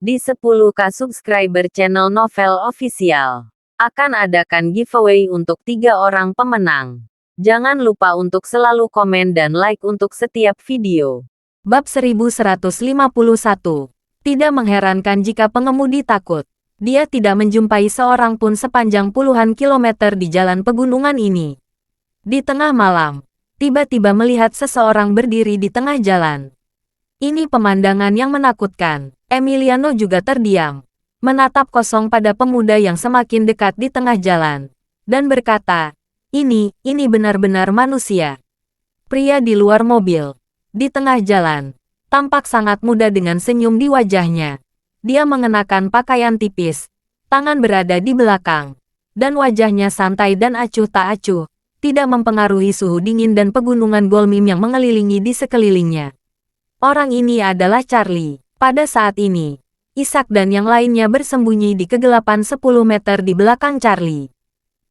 Di 10K subscriber channel Novel Official, akan adakan giveaway untuk 3 orang pemenang. Jangan lupa untuk selalu komen dan like untuk setiap video. Bab 1151. Tidak mengherankan jika pengemudi takut. Dia tidak menjumpai seorang pun sepanjang puluhan kilometer di jalan pegunungan ini. Di tengah malam, tiba-tiba melihat seseorang berdiri di tengah jalan. Ini pemandangan yang menakutkan. Emiliano juga terdiam, menatap kosong pada pemuda yang semakin dekat di tengah jalan, dan berkata, ini benar-benar manusia. Pria di luar mobil, di tengah jalan, tampak sangat muda dengan senyum di wajahnya. Dia mengenakan pakaian tipis, tangan berada di belakang, dan wajahnya santai dan acuh tak acuh, tidak mempengaruhi suhu dingin dan pegunungan Golmim yang mengelilingi di sekelilingnya. Orang ini adalah Charlie. Pada saat ini, Ishak dan yang lainnya bersembunyi di kegelapan 10 meter di belakang Charlie.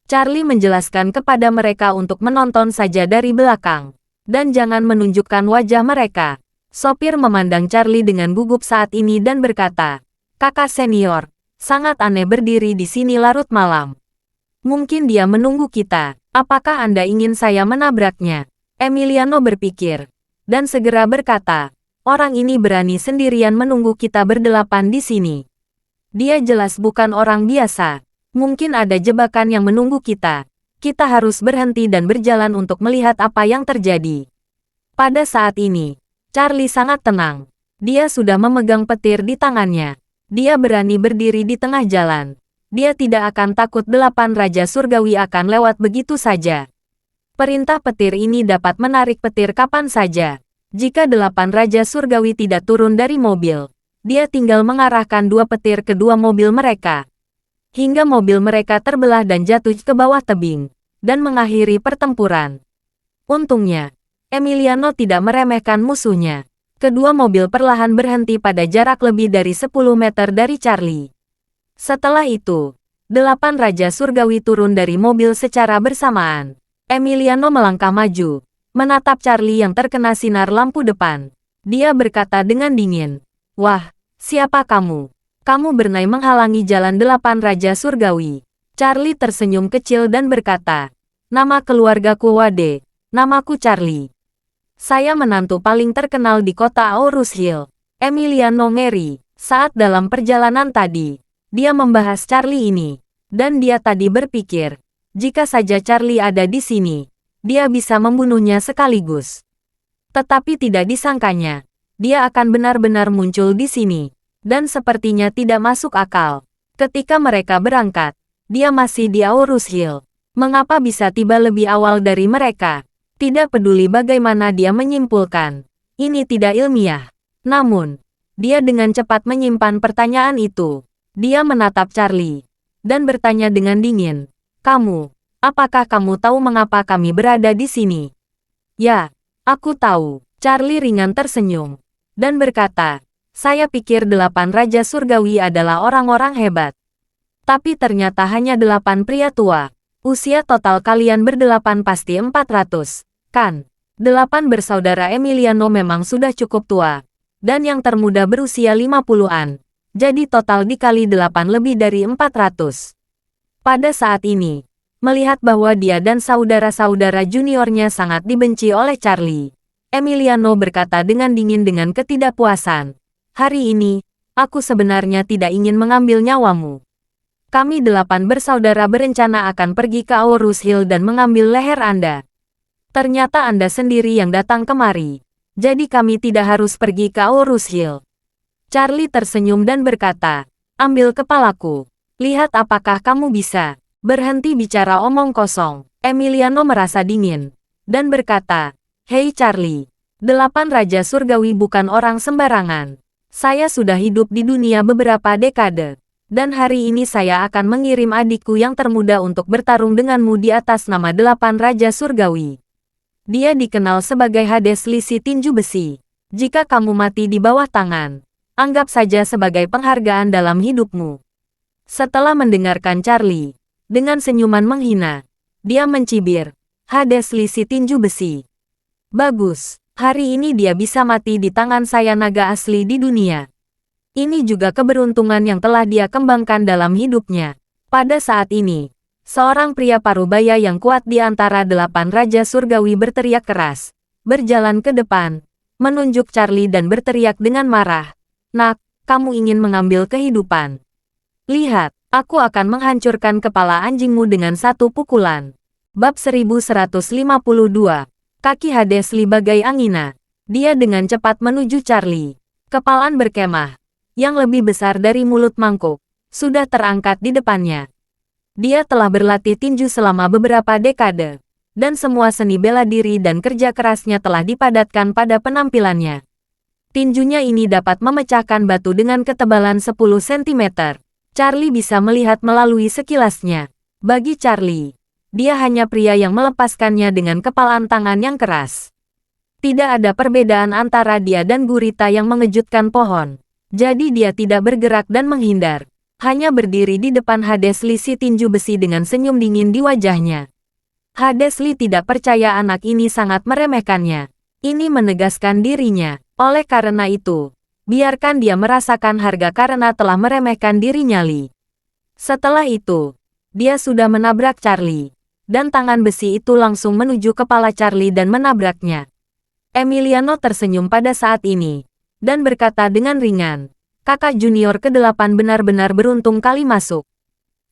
Charlie menjelaskan kepada mereka untuk menonton saja dari belakang, dan jangan menunjukkan wajah mereka. Sopir memandang Charlie dengan gugup saat ini dan berkata, "Kakak senior, sangat aneh berdiri di sini larut malam. Mungkin dia menunggu kita. Apakah Anda ingin saya menabraknya?" Emiliano berpikir, dan segera berkata, "Orang ini berani sendirian menunggu kita berdelapan di sini. Dia jelas bukan orang biasa. Mungkin ada jebakan yang menunggu kita. Kita harus berhenti dan berjalan untuk melihat apa yang terjadi." Pada saat ini, Charlie sangat tenang. Dia sudah memegang petir di tangannya. Dia berani berdiri di tengah jalan. Dia tidak akan takut 8 Raja Surgawi akan lewat begitu saja. Perintah petir ini dapat menarik petir kapan saja. Jika 8 Raja Surgawi tidak turun dari mobil, dia tinggal mengarahkan 2 petir ke 2 mobil mereka. Hingga mobil mereka terbelah dan jatuh ke bawah tebing, dan mengakhiri pertempuran. Untungnya, Emiliano tidak meremehkan musuhnya. Kedua mobil perlahan berhenti pada jarak lebih dari 10 meter dari Charlie. Setelah itu, 8 Raja Surgawi turun dari mobil secara bersamaan. Emiliano melangkah maju, menatap Charlie yang terkena sinar lampu depan. Dia berkata dengan dingin, "Wah, siapa kamu? Kamu berani menghalangi jalan 8 Raja Surgawi." Charlie tersenyum kecil dan berkata, "Nama keluargaku Wade. Namaku Charlie. Saya menantu paling terkenal di kota Aurus Hill." Emiliano ngeri saat dalam perjalanan tadi. Dia membahas Charlie ini, dan dia tadi berpikir, jika saja Charlie ada di sini, dia bisa membunuhnya sekaligus. Tetapi tidak disangkanya, dia akan benar-benar muncul di sini. Dan sepertinya tidak masuk akal. Ketika mereka berangkat, dia masih di Aurus Hill. Mengapa bisa tiba lebih awal dari mereka? Tidak peduli bagaimana dia menyimpulkan. Ini tidak ilmiah. Namun, dia dengan cepat menyimpan pertanyaan itu. Dia menatap Charlie, dan bertanya dengan dingin, apakah kamu tahu mengapa kami berada di sini?" "Ya, aku tahu." Charlie ringan tersenyum, dan berkata, "Saya pikir 8 Raja Surgawi adalah orang-orang hebat. Tapi ternyata hanya 8 pria tua. Usia total kalian berdelapan pasti 400, kan?" 8 bersaudara Emiliano memang sudah cukup tua, dan yang termuda berusia 50-an. Jadi total dikali 8 lebih dari 400. Pada saat ini, melihat bahwa dia dan saudara-saudara juniornya sangat dibenci oleh Charlie, Emiliano berkata dengan dingin dengan ketidakpuasan, "Hari ini, aku sebenarnya tidak ingin mengambil nyawamu. Kami 8 bersaudara berencana akan pergi ke Aurus Hill dan mengambil leher Anda. Ternyata Anda sendiri yang datang kemari. Jadi kami tidak harus pergi ke Aurus Hill." Charlie tersenyum dan berkata, "Ambil kepalaku. Lihat apakah kamu bisa berhenti bicara omong kosong." Emiliano merasa dingin, dan berkata, "Hei Charlie, 8 Raja Surgawi bukan orang sembarangan. Saya sudah hidup di dunia beberapa dekade, dan hari ini saya akan mengirim adikku yang termuda untuk bertarung denganmu di atas nama 8 Raja Surgawi. Dia dikenal sebagai Hades Lisi Tinju Besi. Jika kamu mati di bawah tangan, anggap saja sebagai penghargaan dalam hidupmu." Setelah mendengarkan Charlie, dengan senyuman menghina, dia mencibir, "Hades Lisi Tinju Besi. Bagus, hari ini dia bisa mati di tangan saya naga asli di dunia." Ini juga keberuntungan yang telah dia kembangkan dalam hidupnya. Pada saat ini, seorang pria parubaya yang kuat di antara 8 Raja Surgawi berteriak keras, berjalan ke depan, menunjuk Charlie dan berteriak dengan marah. "Nak, kamu ingin mengambil kehidupan? Lihat, aku akan menghancurkan kepala anjingmu dengan satu pukulan." Bab 1152. Kaki Hadesli bagai angina. Dia dengan cepat menuju Charlie. Kepalan berkemah, yang lebih besar dari mulut mangkuk, sudah terangkat di depannya. Dia telah berlatih tinju selama beberapa dekade, dan semua seni bela diri dan kerja kerasnya telah dipadatkan pada penampilannya. Tinjunya ini dapat memecahkan batu dengan ketebalan 10 cm. Charlie bisa melihat melalui sekilasnya. Bagi Charlie, dia hanya pria yang melepaskannya dengan kepalan tangan yang keras. Tidak ada perbedaan antara dia dan gurita yang mengejutkan pohon. Jadi dia tidak bergerak dan menghindar. Hanya berdiri di depan Hadesli si tinju besi dengan senyum dingin di wajahnya. Hadesli tidak percaya anak ini sangat meremehkannya. Ini menegaskan dirinya. Oleh karena itu, biarkan dia merasakan harga karena telah meremehkan dirinya Li. Setelah itu, dia sudah menabrak Charlie. Dan tangan besi itu langsung menuju kepala Charlie dan menabraknya. Emiliano tersenyum pada saat ini, dan berkata dengan ringan, "Kakak junior ke-8 benar-benar beruntung kali masuk.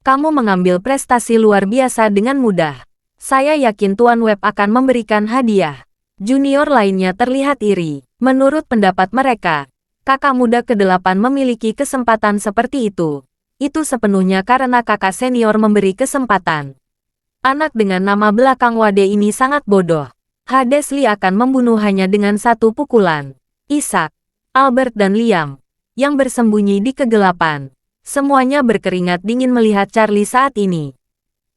Kamu mengambil prestasi luar biasa dengan mudah. Saya yakin Tuan Webb akan memberikan hadiah." Junior lainnya terlihat iri. Menurut pendapat mereka, kakak muda ke-8 memiliki kesempatan seperti itu. Itu sepenuhnya karena kakak senior memberi kesempatan. Anak dengan nama belakang Wade ini sangat bodoh. Hadesli akan membunuh hanya dengan satu pukulan. Isaac, Albert dan Liam, yang bersembunyi di kegelapan, semuanya berkeringat dingin melihat Charlie saat ini.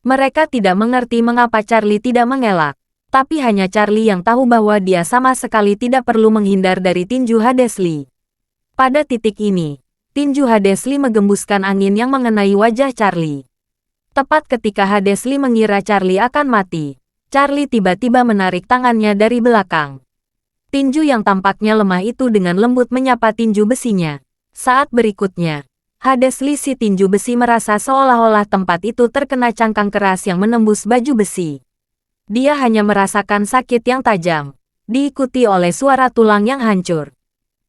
Mereka tidak mengerti mengapa Charlie tidak mengelak, tapi hanya Charlie yang tahu bahwa dia sama sekali tidak perlu menghindar dari tinju Hadesli. Pada titik ini, tinju Hadesli menggembuskan angin yang mengenai wajah Charlie. Tepat ketika Hadesli mengira Charlie akan mati, Charlie tiba-tiba menarik tangannya dari belakang. Tinju yang tampaknya lemah itu dengan lembut menyapa tinju besinya. Saat berikutnya, Hadesli si tinju besi merasa seolah-olah tempat itu terkena cangkang keras yang menembus baju besi. Dia hanya merasakan sakit yang tajam, diikuti oleh suara tulang yang hancur.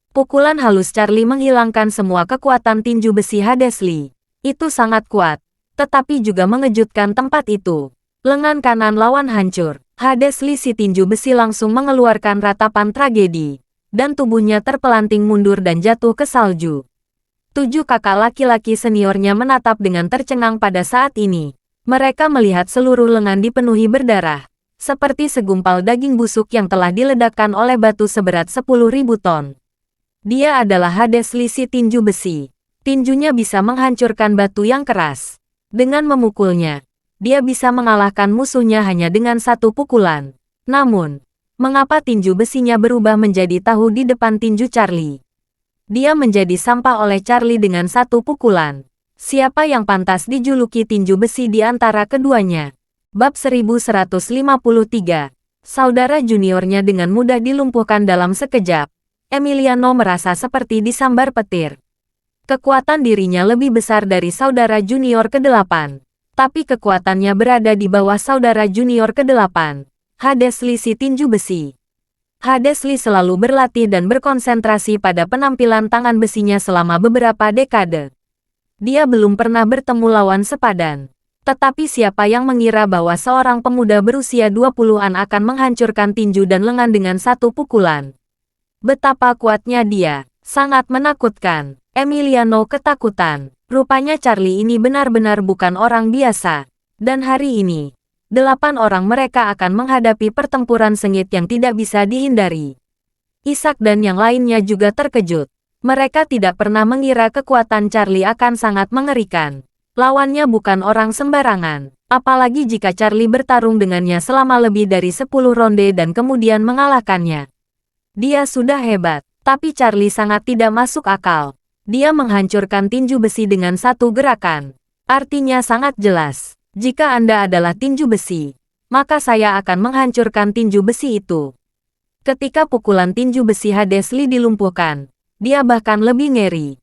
Pukulan halus Charlie menghilangkan semua kekuatan tinju besi Hadesli. Itu sangat kuat, tetapi juga mengejutkan tempat itu. Lengan kanan lawan hancur. Hadesli si tinju besi langsung mengeluarkan ratapan tragedi, dan tubuhnya terpelanting mundur dan jatuh ke salju. 7 kakak laki-laki seniornya menatap dengan tercengang pada saat ini. Mereka melihat seluruh lengan dipenuhi berdarah, seperti segumpal daging busuk yang telah diledakkan oleh batu seberat 10.000 ton. Dia adalah Hadesli si tinju besi. Tinjunya bisa menghancurkan batu yang keras. Dengan memukulnya, dia bisa mengalahkan musuhnya hanya dengan satu pukulan. Namun, mengapa tinju besinya berubah menjadi tahu di depan tinju Charlie? Dia menjadi sampah oleh Charlie dengan satu pukulan. Siapa yang pantas dijuluki tinju besi di antara keduanya? Bab 1153. Saudara juniornya dengan mudah dilumpuhkan dalam sekejap. Emiliano merasa seperti disambar petir. Kekuatan dirinya lebih besar dari saudara junior ke-8. Tapi kekuatannya berada di bawah saudara junior ke-8, Hadesli si tinju besi. Hadesli selalu berlatih dan berkonsentrasi pada penampilan tangan besinya selama beberapa dekade. Dia belum pernah bertemu lawan sepadan. Tetapi siapa yang mengira bahwa seorang pemuda berusia 20-an akan menghancurkan tinju dan lengan dengan satu pukulan? Betapa kuatnya dia, sangat menakutkan. Emiliano ketakutan. Rupanya Charlie ini benar-benar bukan orang biasa. Dan hari ini, 8 orang mereka akan menghadapi pertempuran sengit yang tidak bisa dihindari. Isaac dan yang lainnya juga terkejut. Mereka tidak pernah mengira kekuatan Charlie akan sangat mengerikan. Lawannya bukan orang sembarangan. Apalagi jika Charlie bertarung dengannya selama lebih dari 10 ronde dan kemudian mengalahkannya. Dia sudah hebat, tapi Charlie sangat tidak masuk akal. Dia menghancurkan tinju besi dengan satu gerakan. Artinya sangat jelas, jika Anda adalah tinju besi, maka saya akan menghancurkan tinju besi itu. Ketika pukulan tinju besi Hadesli dilumpuhkan, dia bahkan lebih ngeri.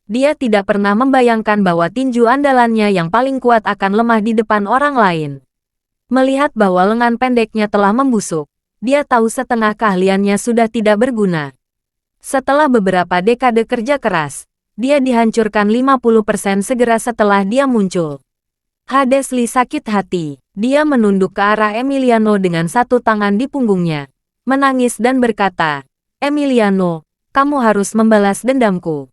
Dia tidak pernah membayangkan bahwa tinju andalannya yang paling kuat akan lemah di depan orang lain. Melihat bahwa lengan pendeknya telah membusuk, dia tahu setengah keahliannya sudah tidak berguna. Setelah beberapa dekade kerja keras, dia dihancurkan 50% segera setelah dia muncul. Hades Lee sakit hati. Dia menunduk ke arah Emiliano dengan satu tangan di punggungnya, menangis dan berkata, "Emiliano, kamu harus membalas dendamku."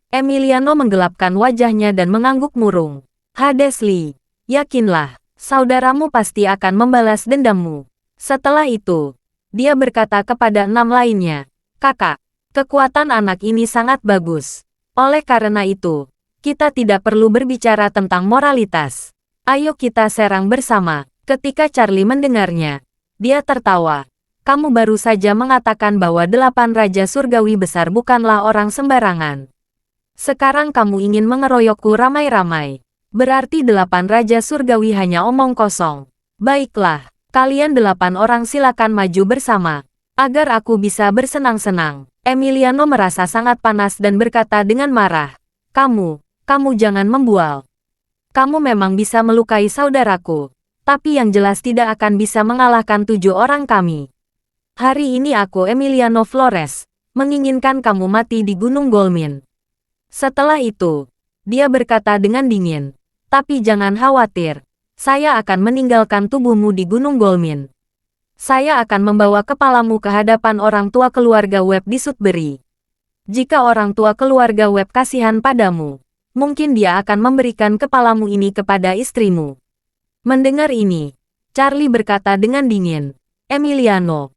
Emiliano menggelapkan wajahnya dan mengangguk murung. "Hades Lee, yakinlah, saudaramu pasti akan membalas dendammu." Setelah itu, dia berkata kepada 6 lainnya, "Kakak, kekuatan anak ini sangat bagus. Oleh karena itu, kita tidak perlu berbicara tentang moralitas. Ayo kita serang bersama." Ketika Charlie mendengarnya, dia tertawa. "Kamu baru saja mengatakan bahwa 8 Raja Surgawi besar bukanlah orang sembarangan. Sekarang kamu ingin mengeroyokku ramai-ramai. Berarti 8 Raja Surgawi hanya omong kosong. Baiklah, kalian 8 orang silakan maju bersama, agar aku bisa bersenang-senang." Emiliano merasa sangat panas dan berkata dengan marah, Kamu jangan membual. Kamu memang bisa melukai saudaraku, tapi yang jelas tidak akan bisa mengalahkan 7 orang kami. Hari ini aku Emiliano Flores, menginginkan kamu mati di Gunung Golmin." Setelah itu, dia berkata dengan dingin, "Tapi jangan khawatir, saya akan meninggalkan tubuhmu di Gunung Golmin. Saya akan membawa kepalamu ke hadapan orang tua keluarga Webb di Sudbury. Jika orang tua keluarga Webb kasihan padamu, mungkin dia akan memberikan kepalamu ini kepada istrimu." Mendengar ini, Charlie berkata dengan dingin, "Emiliano,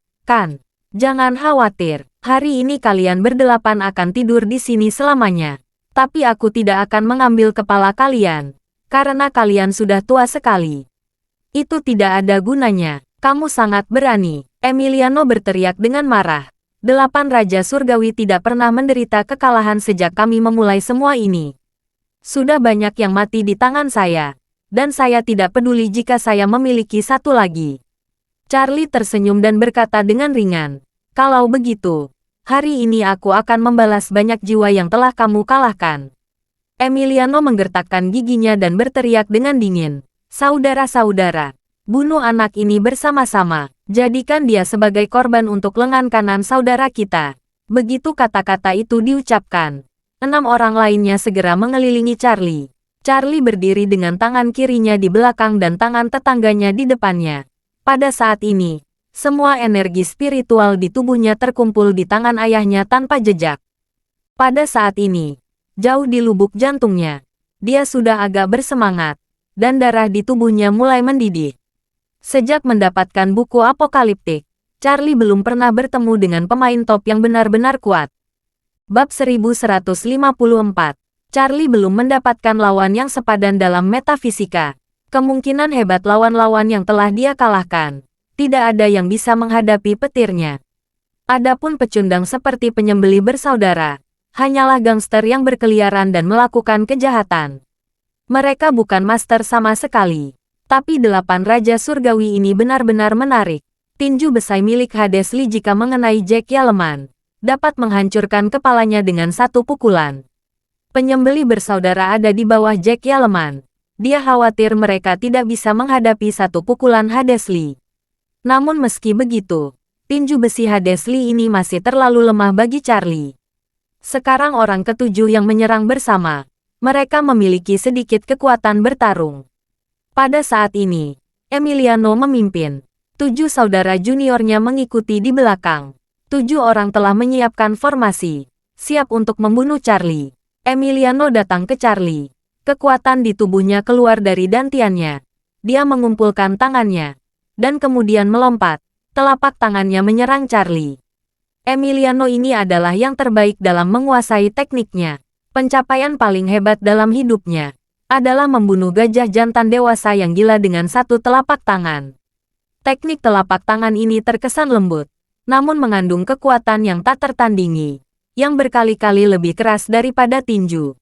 jangan khawatir, hari ini kalian berdelapan akan tidur di sini selamanya. Tapi aku tidak akan mengambil kepala kalian, karena kalian sudah tua sekali. Itu tidak ada gunanya, kamu sangat berani." Emiliano berteriak dengan marah. 8 Raja Surgawi tidak pernah menderita kekalahan sejak kami memulai semua ini. Sudah banyak yang mati di tangan saya, dan saya tidak peduli jika saya memiliki satu lagi. Charlie tersenyum dan berkata dengan ringan, "Kalau begitu, hari ini aku akan membalas banyak jiwa yang telah kamu kalahkan." Emiliano menggertakkan giginya dan berteriak dengan dingin, "Saudara-saudara, bunuh anak ini bersama-sama. Jadikan dia sebagai korban untuk lengan kanan saudara kita." Begitu kata-kata itu diucapkan, 6 orang lainnya segera mengelilingi Charlie. Charlie berdiri dengan tangan kirinya di belakang dan tangan tetangganya di depannya. Pada saat ini, semua energi spiritual di tubuhnya terkumpul di tangan ayahnya tanpa jejak. Pada saat ini, jauh di lubuk jantungnya, dia sudah agak bersemangat, dan darah di tubuhnya mulai mendidih. Sejak mendapatkan buku apokaliptik, Charlie belum pernah bertemu dengan pemain top yang benar-benar kuat. Bab 1154. Charlie belum mendapatkan lawan yang sepadan dalam metafisika. Kemungkinan hebat lawan-lawan yang telah dia kalahkan. Tidak ada yang bisa menghadapi petirnya. Adapun pecundang seperti penyembelih bersaudara, hanyalah gangster yang berkeliaran dan melakukan kejahatan. Mereka bukan master sama sekali. Tapi 8 Raja Surgawi ini benar-benar menarik. Tinju besai milik Hades Lee jika mengenai Jack Yaleman, dapat menghancurkan kepalanya dengan satu pukulan. Penyembelih bersaudara ada di bawah Jack Yaleman. Dia khawatir mereka tidak bisa menghadapi satu pukulan Hades Lee. Namun meski begitu, tinju besi Hades Lee ini masih terlalu lemah bagi Charlie. Sekarang orang ketujuh yang menyerang bersama. Mereka memiliki sedikit kekuatan bertarung. Pada saat ini, Emiliano memimpin. 7 saudara juniornya mengikuti di belakang. 7 orang telah menyiapkan formasi, siap untuk membunuh Charlie. Emiliano datang ke Charlie. Kekuatan di tubuhnya keluar dari dantiannya. Dia mengumpulkan tangannya, dan kemudian melompat. Telapak tangannya menyerang Charlie. Emiliano ini adalah yang terbaik dalam menguasai tekniknya. Pencapaian paling hebat dalam hidupnya adalah membunuh gajah jantan dewasa yang gila dengan satu telapak tangan. Teknik telapak tangan ini terkesan lembut, namun mengandung kekuatan yang tak tertandingi, yang berkali-kali lebih keras daripada tinju.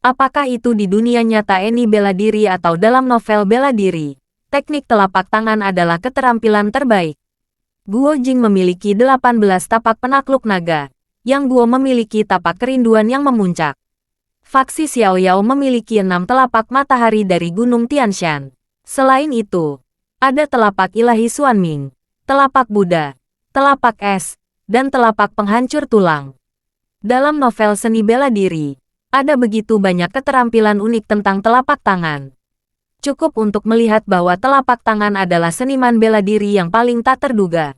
Apakah itu di dunia nyata Eni bela diri atau dalam novel bela diri, teknik telapak tangan adalah keterampilan terbaik. Guo Jing memiliki 18 tapak penakluk naga, yang Guo memiliki tapak kerinduan yang memuncak. Faksi Xiao Yao memiliki 6 telapak matahari dari Gunung Tianshan. Selain itu, ada telapak ilahi Xuanming, telapak Buddha, telapak es, dan telapak penghancur tulang. Dalam novel seni bela diri, ada begitu banyak keterampilan unik tentang telapak tangan. Cukup untuk melihat bahwa telapak tangan adalah seniman bela diri yang paling tak terduga.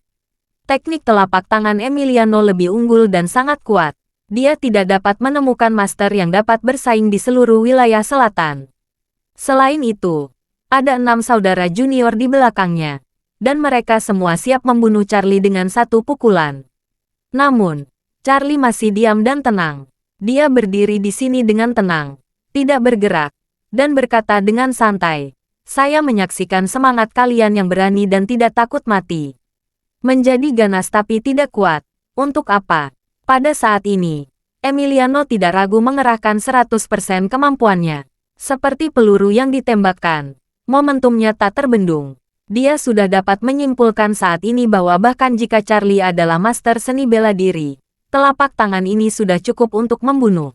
Teknik telapak tangan Emiliano lebih unggul dan sangat kuat. Dia tidak dapat menemukan master yang dapat bersaing di seluruh wilayah selatan. Selain itu, ada 6 saudara junior di belakangnya, dan mereka semua siap membunuh Charlie dengan satu pukulan. Namun, Charlie masih diam dan tenang. Dia berdiri di sini dengan tenang, tidak bergerak, dan berkata dengan santai, "Saya menyaksikan semangat kalian yang berani dan tidak takut mati. Menjadi ganas tapi tidak kuat. Untuk apa?" Pada saat ini, Emiliano tidak ragu mengerahkan 100% kemampuannya. Seperti peluru yang ditembakkan, momentumnya tak terbendung. Dia sudah dapat menyimpulkan saat ini bahwa bahkan jika Charlie adalah master seni bela diri, telapak tangan ini sudah cukup untuk membunuh.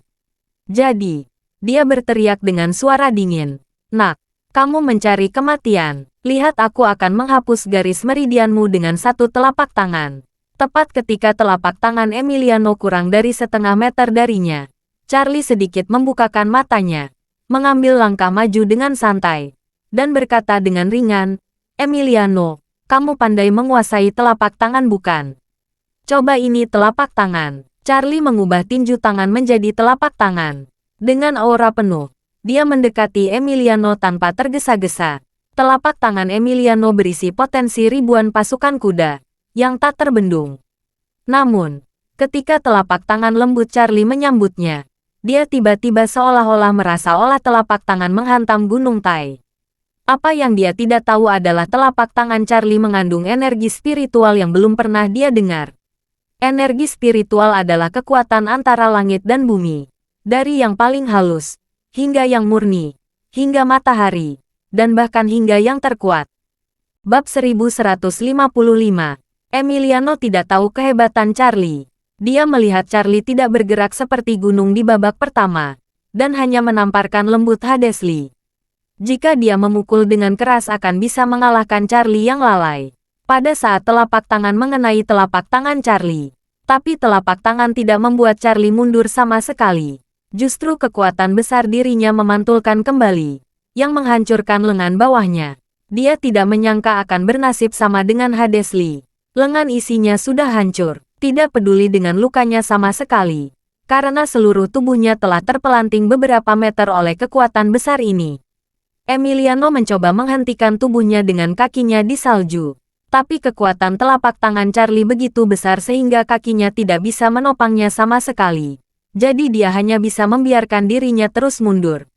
Jadi, dia berteriak dengan suara dingin, "Nak, kamu mencari kematian. Lihat aku akan menghapus garis meridianmu dengan satu telapak tangan." Tepat ketika telapak tangan Emiliano kurang dari setengah meter darinya, Charlie sedikit membukakan matanya, mengambil langkah maju dengan santai, dan berkata dengan ringan, "Emiliano, kamu pandai menguasai telapak tangan bukan? Coba ini telapak tangan." Charlie mengubah tinju tangan menjadi telapak tangan. Dengan aura penuh, dia mendekati Emiliano tanpa tergesa-gesa. Telapak tangan Emiliano berisi potensi ribuan pasukan kuda yang tak terbendung. Namun, ketika telapak tangan lembut Charlie menyambutnya, dia tiba-tiba seolah-olah merasa olah telapak tangan menghantam Gunung Tai. Apa yang dia tidak tahu adalah telapak tangan Charlie mengandung energi spiritual yang belum pernah dia dengar. Energi spiritual adalah kekuatan antara langit dan bumi, dari yang paling halus, hingga yang murni, hingga matahari, dan bahkan hingga yang terkuat. Bab 1155. Emiliano tidak tahu kehebatan Charlie. Dia melihat Charlie tidak bergerak seperti gunung di babak pertama, dan hanya menamparkan lembut Hadesli. Jika dia memukul dengan keras akan bisa mengalahkan Charlie yang lalai. Pada saat telapak tangan mengenai telapak tangan Charlie, tapi telapak tangan tidak membuat Charlie mundur sama sekali. Justru kekuatan besar dirinya memantulkan kembali, yang menghancurkan lengan bawahnya. Dia tidak menyangka akan bernasib sama dengan Hadesli. Lengan isinya sudah hancur, tidak peduli dengan lukanya sama sekali, karena seluruh tubuhnya telah terpelanting beberapa meter oleh kekuatan besar ini. Emiliano mencoba menghentikan tubuhnya dengan kakinya di salju, tapi kekuatan telapak tangan Charlie begitu besar sehingga kakinya tidak bisa menopangnya sama sekali. Jadi dia hanya bisa membiarkan dirinya terus mundur.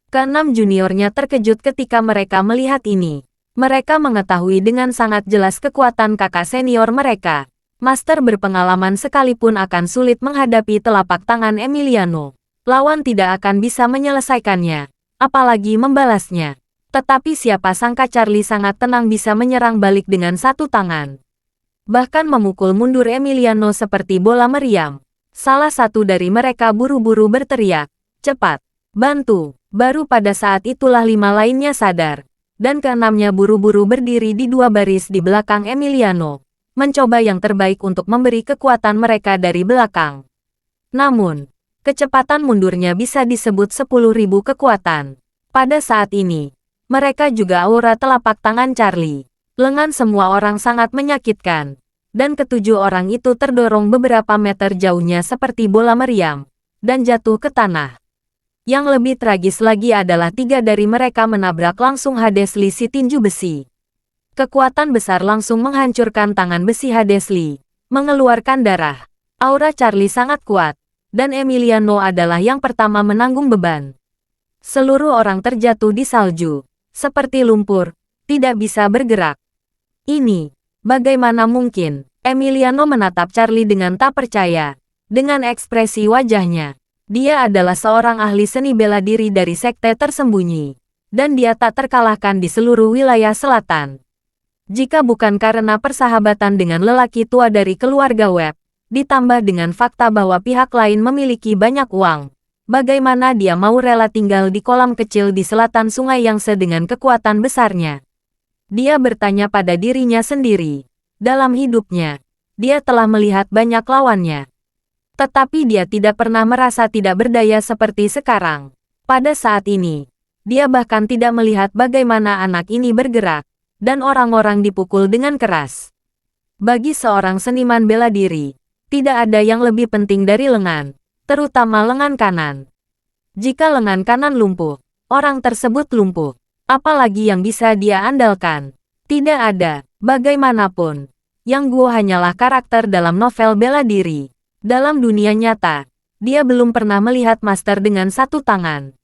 Keenam juniornya terkejut ketika mereka melihat ini. Mereka mengetahui dengan sangat jelas kekuatan kakak senior mereka. Master berpengalaman sekalipun akan sulit menghadapi telapak tangan Emiliano. Lawan tidak akan bisa menyelesaikannya, apalagi membalasnya. Tetapi siapa sangka Charlie sangat tenang bisa menyerang balik dengan satu tangan. Bahkan memukul mundur Emiliano seperti bola meriam. Salah satu dari mereka buru-buru berteriak, "Cepat, bantu!" Baru pada saat itulah 5 lainnya sadar. Dan keenamnya buru-buru berdiri di 2 baris di belakang Emiliano, mencoba yang terbaik untuk memberi kekuatan mereka dari belakang. Namun, kecepatan mundurnya bisa disebut 10.000 kekuatan. Pada saat ini, mereka juga aura telapak tangan Charlie. Lengan semua orang sangat menyakitkan, dan ketujuh orang itu terdorong beberapa meter jauhnya seperti bola meriam, dan jatuh ke tanah. Yang lebih tragis lagi adalah 3 dari mereka menabrak langsung Hadesli si tinju besi. Kekuatan besar langsung menghancurkan tangan besi Hadesli, mengeluarkan darah. Aura Charlie sangat kuat, dan Emiliano adalah yang pertama menanggung beban. Seluruh orang terjatuh di salju, seperti lumpur, tidak bisa bergerak. Ini, bagaimana mungkin? Emiliano menatap Charlie dengan tak percaya, dengan ekspresi wajahnya. Dia adalah seorang ahli seni bela diri dari sekte tersembunyi, dan dia tak terkalahkan di seluruh wilayah selatan. Jika bukan karena persahabatan dengan lelaki tua dari keluarga Webb, ditambah dengan fakta bahwa pihak lain memiliki banyak uang, Bagaimana dia mau rela tinggal di kolam kecil di selatan Sungai Yangtze dengan kekuatan besarnya? Dia bertanya pada dirinya sendiri. Dalam hidupnya, dia telah melihat banyak lawannya. Tetapi dia tidak pernah merasa tidak berdaya seperti sekarang. Pada saat ini, dia bahkan tidak melihat bagaimana anak ini bergerak, dan orang-orang dipukul dengan keras. Bagi seorang seniman bela diri, tidak ada yang lebih penting dari lengan, terutama lengan kanan. Jika lengan kanan lumpuh, orang tersebut lumpuh. Apalagi yang bisa dia andalkan? Tidak ada. Bagaimanapun, Yang Guo hanyalah karakter dalam novel bela diri. Dalam dunia nyata, dia belum pernah melihat master dengan satu tangan.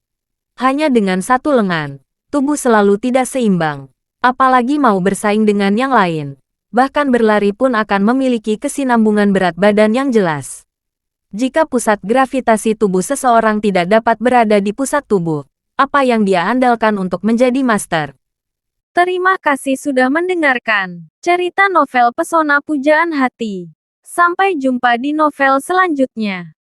Hanya dengan satu lengan, tubuh selalu tidak seimbang. Apalagi mau bersaing dengan yang lain. Bahkan berlari pun akan memiliki kesinambungan berat badan yang jelas. Jika pusat gravitasi tubuh seseorang tidak dapat berada di pusat tubuh, apa yang dia andalkan untuk menjadi master? Terima kasih sudah mendengarkan cerita novel Pesona Pujaan Hati. Sampai jumpa di novel selanjutnya.